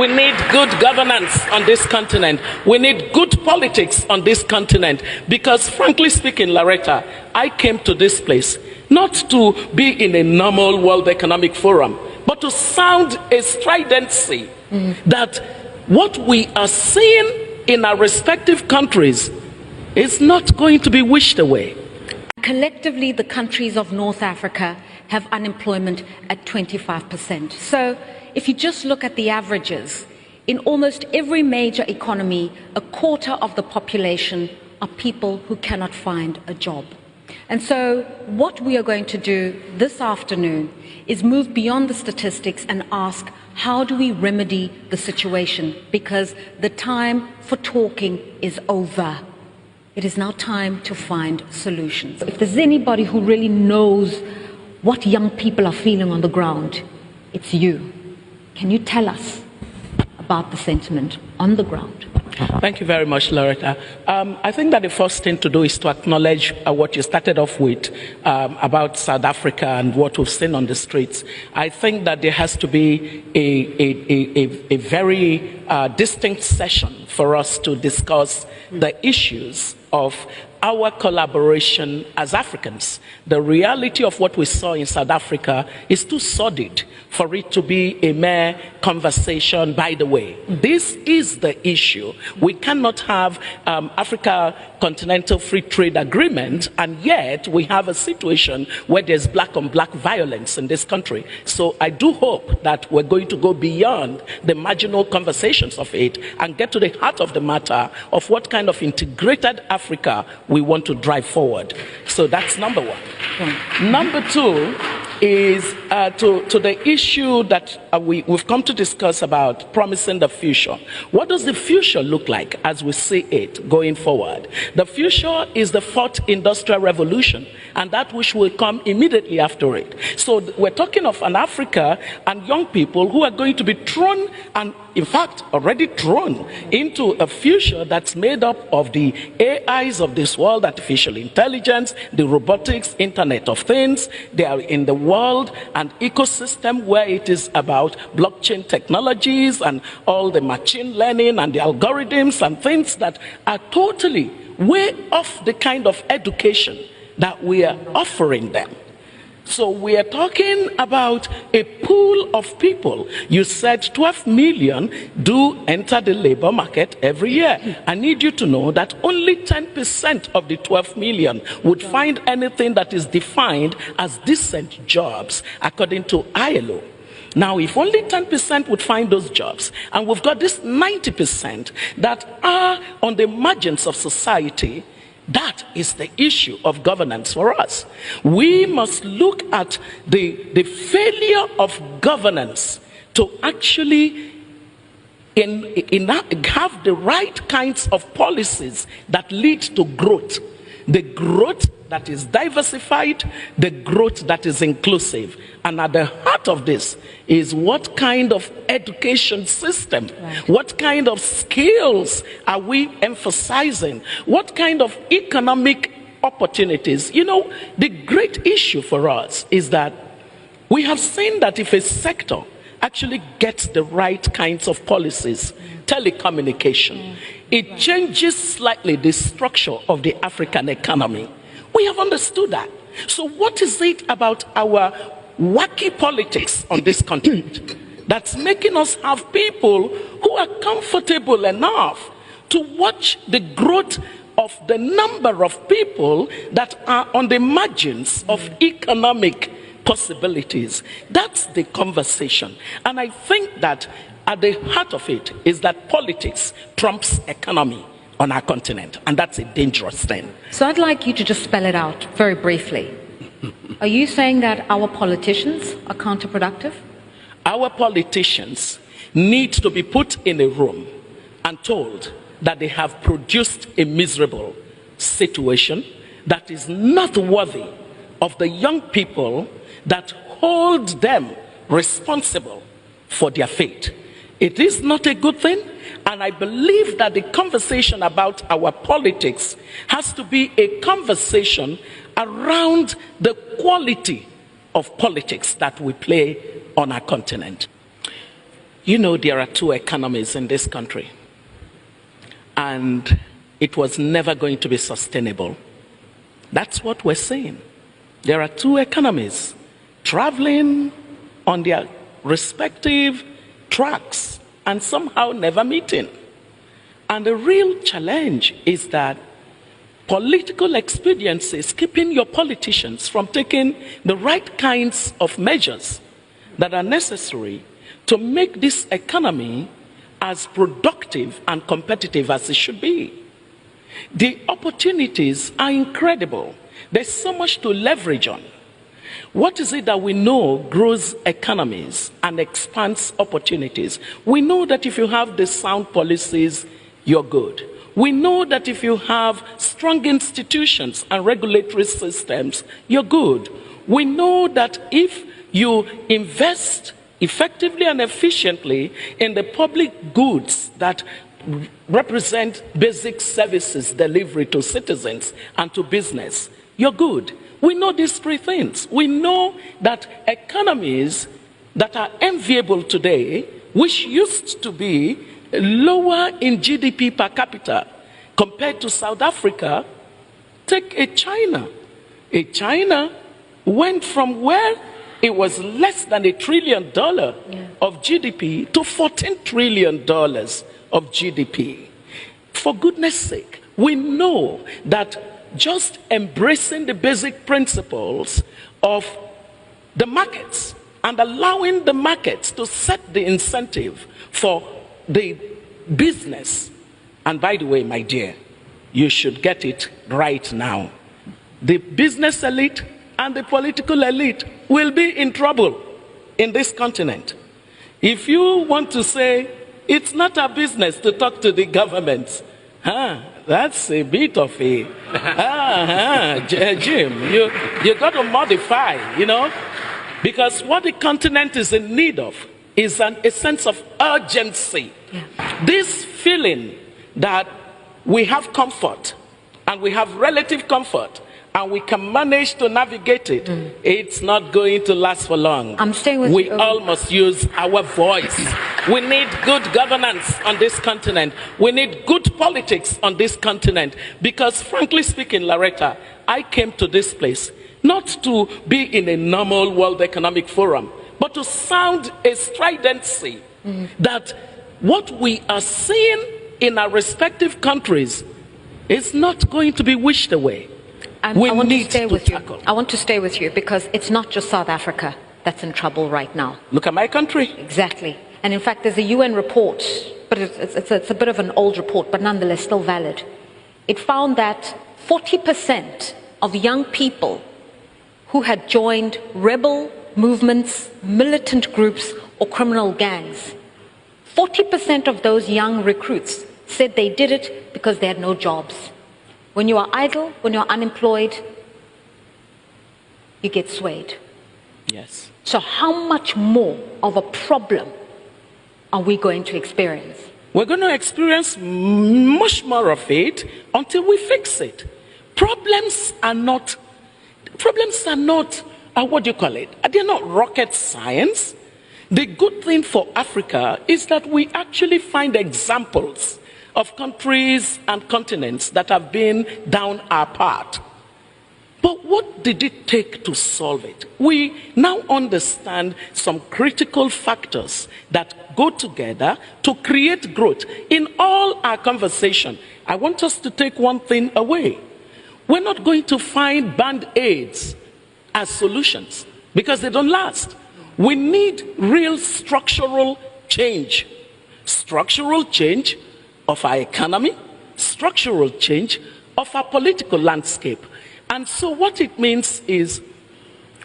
We need good governance on this continent. We need good politics on this continent. Because frankly speaking, Loretta, I came to this place not to be in a normal World Economic Forum, but to sound a stridency that what we are seeing in our respective countries is not going to be wished away. Collectively, the countries of North Africa have unemployment at 25%. So if you just look at the averages, in almost every major economy, a quarter of the population are people who cannot find a job. And so what we are going to do this afternoon is move beyond the statistics and ask, how do we remedy the situation? Because the time for talking is over. It is now time to find solutions. If there's anybody who really knows what young people are feeling on the ground, it's you. Can you tell us about the sentiment on the ground? Thank you very much, Loretta. I think that the first thing to do is to acknowledge what you started off with about South Africa and what we've seen on the streets. I think that there has to be a very distinct session for us to discuss the issues of our collaboration as Africans. The reality of what we saw in South Africa is too sordid for it to be a mere conversation by the way. This is the issue. We cannot have Africa Continental Free Trade Agreement, and yet we have a situation where there's black on black violence in this country. So I do hope that we're going to go beyond the marginal conversations of it and get to the heart of the matter of what kind of integrated Africa we want to drive forward. So that's number one. Number two is to the issue that we've come to discuss about promising the future. What does the future look like as we see it going forward? The future is the fourth industrial revolution, and that which will come immediately after it. So we're talking of an Africa and young people who are going to be thrown, and in fact already thrown, into a future that's made up of the AIs of this world, artificial intelligence, the robotics, Internet of Things. They are in the world and ecosystem where it is about blockchain technologies and all the machine learning and the algorithms and things that are totally way off the kind of education that we are offering them. So we are talking about a pool of people. You said 12 million do enter the labor market every year. I need you to know that only 10% of the 12 million would find anything that is defined as decent jobs, according to ILO. Now, if only 10% would find those jobs, and we've got this 90% that are on the margins of society, that is the issue of governance for us. We must look at the failure of governance to actually have the right kinds of policies that lead to growth. The growth that is diversified, the growth that is inclusive. And at the heart of this is what kind of education system, what kind of skills are we emphasizing, what kind of economic opportunities. You know, the great issue for us is that we have seen that if a sector actually gets the right kinds of policies, telecommunication, it changes slightly the structure of the African economy. We have understood that. So what is it about our wacky politics on this continent that's making us have people who are comfortable enough to watch the growth of the number of people that are on the margins of economic possibilities? That's the conversation. And I think that at the heart of it is that politics trumps economy on our continent, and that's a dangerous thing. So I'd like you to just spell it out very briefly. Are you saying that our politicians are counterproductive? Our politicians need to be put in a room and told that they have produced a miserable situation that is not worthy of the young people that hold them responsible for their fate. It is not a good thing, and I believe that the conversation about our politics has to be a conversation around the quality of politics that we play on our continent. You know, there are two economies in this country, and it was never going to be sustainable. That's what we're saying. There are two economies traveling on their respective tracks and somehow never meeting. And the real challenge is that political expediency is keeping your politicians from taking the right kinds of measures that are necessary to make this economy as productive and competitive as it should be. The opportunities are incredible. There's so much to leverage on. What is it that we know grows economies and expands opportunities? We know that if you have the sound policies, you're good. We know that if you have strong institutions and regulatory systems, you're good. We know that if you invest effectively and efficiently in the public goods that represent basic services delivery to citizens and to business, you're good. We know these three things. We know that economies that are enviable today, which used to be lower in GDP per capita compared to South Africa, take a China. A China went from where it was less than $1 trillion of GDP to $14 trillion of GDP. For goodness sake, we know that just embracing the basic principles of the markets and allowing the markets to set the incentive for the business. And by the way, my dear, you should get it right now. The business elite and the political elite will be in trouble in this continent. If you want to say it's not our business to talk to the government, that's a bit of a Jim, you got to modify, you know, because what the continent is in need of is a sense of urgency. This feeling that we have comfort and we have relative comfort and we can manage to navigate it, it's not going to last for long. I'm staying with we you. all must use our voice. We need good governance on this continent. We need good politics on this continent. Because frankly speaking, Loretta, I came to this place not to be in a normal World Economic Forum, but to sound a stridency that what we are seeing in our respective countries is not going to be wished away. I want to stay with you. I want to stay with you because it's not just South Africa that's in trouble right now. Look at my country. Exactly. And in fact, there's a UN report, but it's a bit of an old report, but nonetheless still valid. It found that 40% of young people who had joined rebel movements, militant groups, or criminal gangs, 40% of those young recruits said they did it because they had no jobs. When you are idle, when you're unemployed, you get swayed. Yes. So how much more of a problem are we going to experience? We're going to experience much more of it until we fix it. Problems are not, what do you call it? They're not rocket science. The good thing for Africa is that we actually find examples of countries and continents that have been down our path. But what did it take to solve it? We now understand some critical factors that go together to create growth. In all our conversation, I want us to take one thing away. We're not going to find band-aids as solutions because they don't last. We need real structural change. Structural change of our economy, structural change of our political landscape. And so what it means is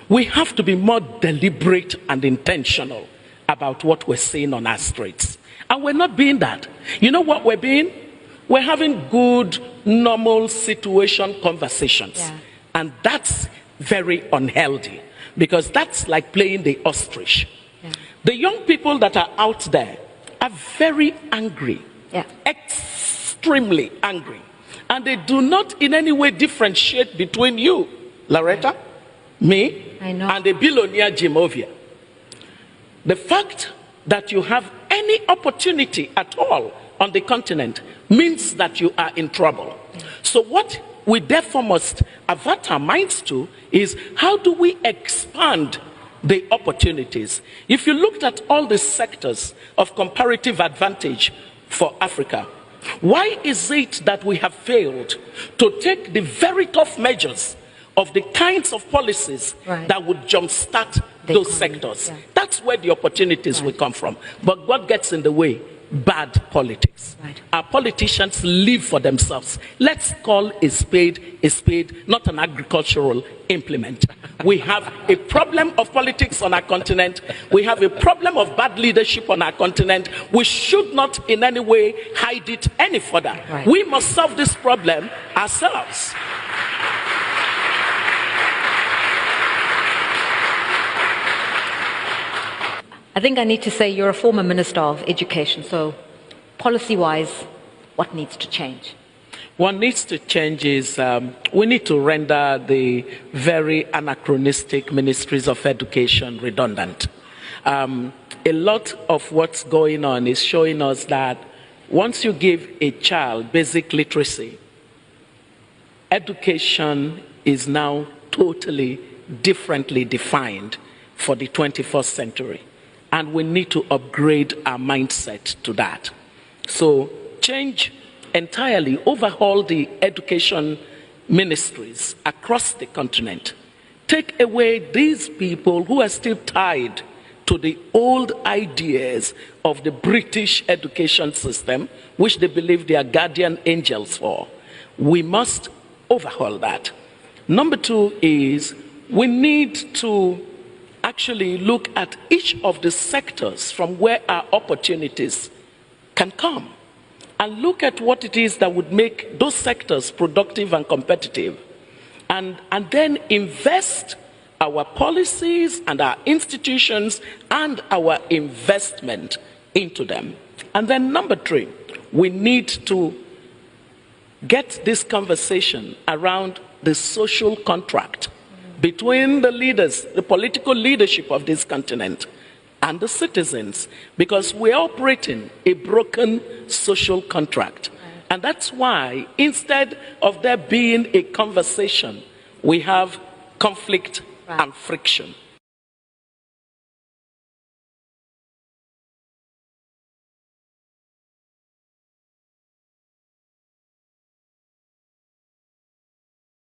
we have to be more deliberate and intentional about what we're seeing on our streets. And we're not being that. You know what we're being? We're having good, normal situation conversations. Yeah. And that's very unhealthy because that's like playing the ostrich. Yeah. The young people that are out there are very angry. Yeah. Extremely angry. And they do not in any way differentiate between you, Loretta, me, and the billionaire Jimovia. The fact that you have any opportunity at all on the continent means that you are in trouble. So what we therefore must avert our minds to is, how do we expand the opportunities? If you looked at all the sectors of comparative advantage for Africa, why is it that we have failed to take the very tough measures of the kinds of policies that would jumpstart those sectors? That's where the opportunities will come from. But what gets in the way? Bad politics. Our politicians live for themselves. Let's call a spade, not an agricultural implement. We have a problem of politics on our continent. We have a problem of bad leadership on our continent. We should not in any way hide it any further. We must solve this problem ourselves. I think I need to say you're a former Minister of Education, so policy-wise, what needs to change? What needs to change is we need to render the very anachronistic ministries of education redundant. A lot of what's going on is showing us that once you give a child basic literacy, education is now totally differently defined for the 21st century. And we need to upgrade our mindset to that. So change entirely, overhaul the education ministries across the continent. Take away these people who are still tied to the old ideas of the British education system, which they believe they are guardian angels for. We must overhaul that. Number two is we need to actually look at each of the sectors from where our opportunities can come and look at what it is that would make those sectors productive and competitive, and then invest our policies and our institutions and our investment into them. And then number three, we need to get this conversation around the social contract between the leaders, the political leadership of this continent, and the citizens, because we're operating a broken social contract. And that's why, instead of there being a conversation, we have conflict and friction.